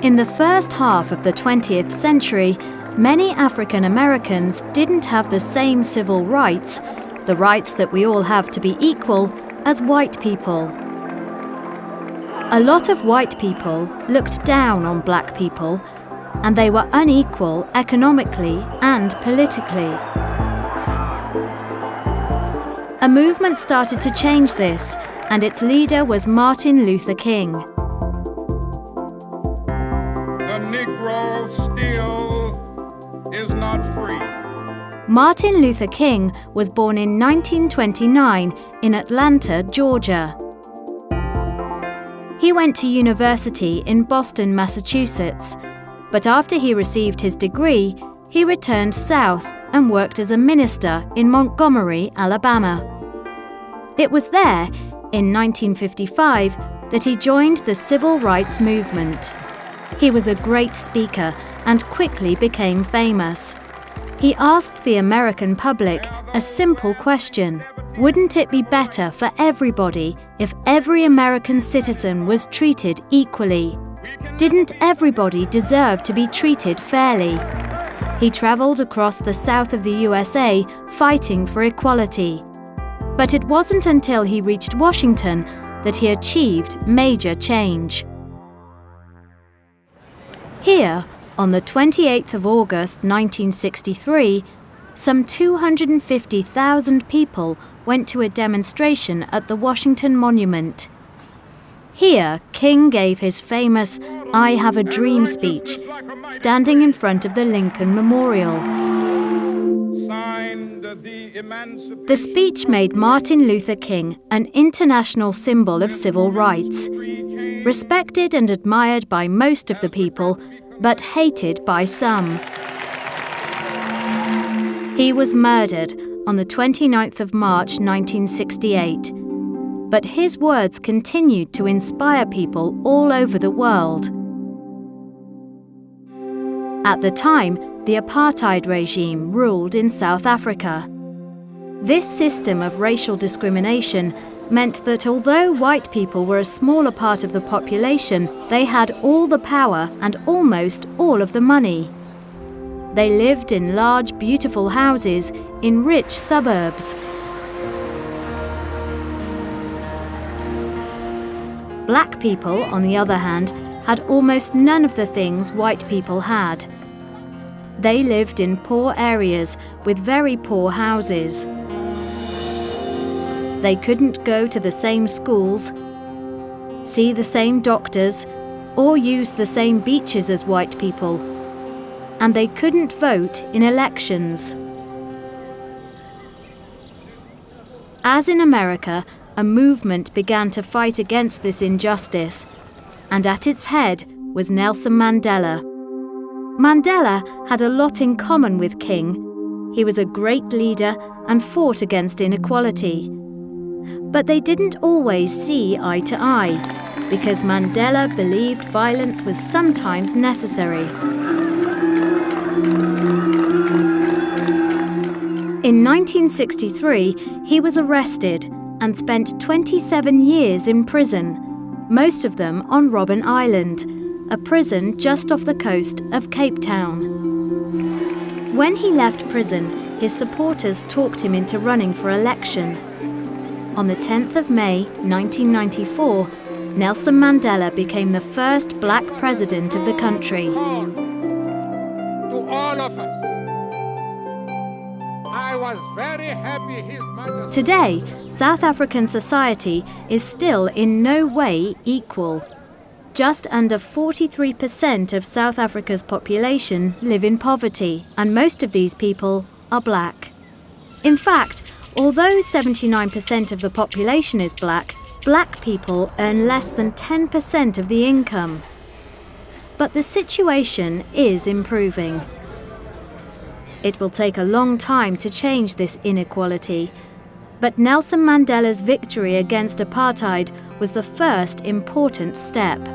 In the first half of the 20th century, many African Americans didn't have the same civil rights, the rights that we all have to be equal, as white people. A lot of white people looked down on black people, and they were unequal economically and politically. A movement started to change this, and its leader was Martin Luther King. The Negro still is not free. Martin Luther King was born in 1929 in Atlanta, Georgia. He went to university in Boston, Massachusetts, but after he received his degree, he returned south and worked as a minister in Montgomery, Alabama. It was there, in 1955, that he joined the civil rights movement. He was a great speaker and quickly became famous. He asked the American public a simple question: wouldn't it be better for everybody if every American citizen was treated equally? Didn't everybody deserve to be treated fairly? He traveled across the south of the USA fighting for equality. But it wasn't until he reached Washington that he achieved major change. Here, on the 28th of August 1963, some 250,000 people went to a demonstration at the Washington Monument. Here, King gave his famous "I Have a Dream" speech, standing in front of the Lincoln Memorial. The speech made Martin Luther King an international symbol of civil rights, respected and admired by most of the people, but hated by some. He was murdered on the 29th of March 1968. But his words continued to inspire people all over the world. At the time, the apartheid regime ruled in South Africa. This system of racial discrimination meant that although white people were a smaller part of the population, they had all the power and almost all of the money. They lived in large, beautiful houses in rich suburbs. Black people, on the other hand, had almost none of the things white people had. They lived in poor areas with very poor houses. They couldn't go to the same schools, see the same doctors, or use the same beaches as white people. And they couldn't vote in elections. As in America, a movement began to fight against this injustice, and at its head was Nelson Mandela. Mandela had a lot in common with King. He was a great leader and fought against inequality. But they didn't always see eye to eye, because Mandela believed violence was sometimes necessary. In 1963, he was arrested and spent 27 years in prison, most of them on Robben Island, a prison just off the coast of Cape Town. When he left prison, his supporters talked him into running for election. On the 10th of May 1994, Nelson Mandela became the first black president of the country. To all of us, I was very happy His Majesty. Today, South African society is still in no way equal. Just under 43% of South Africa's population live in poverty, and most of these people are black. In fact, although 79% of the population is black, black people earn less than 10% of the income. But the situation is improving. It will take a long time to change this inequality, but Nelson Mandela's victory against apartheid was the first important step.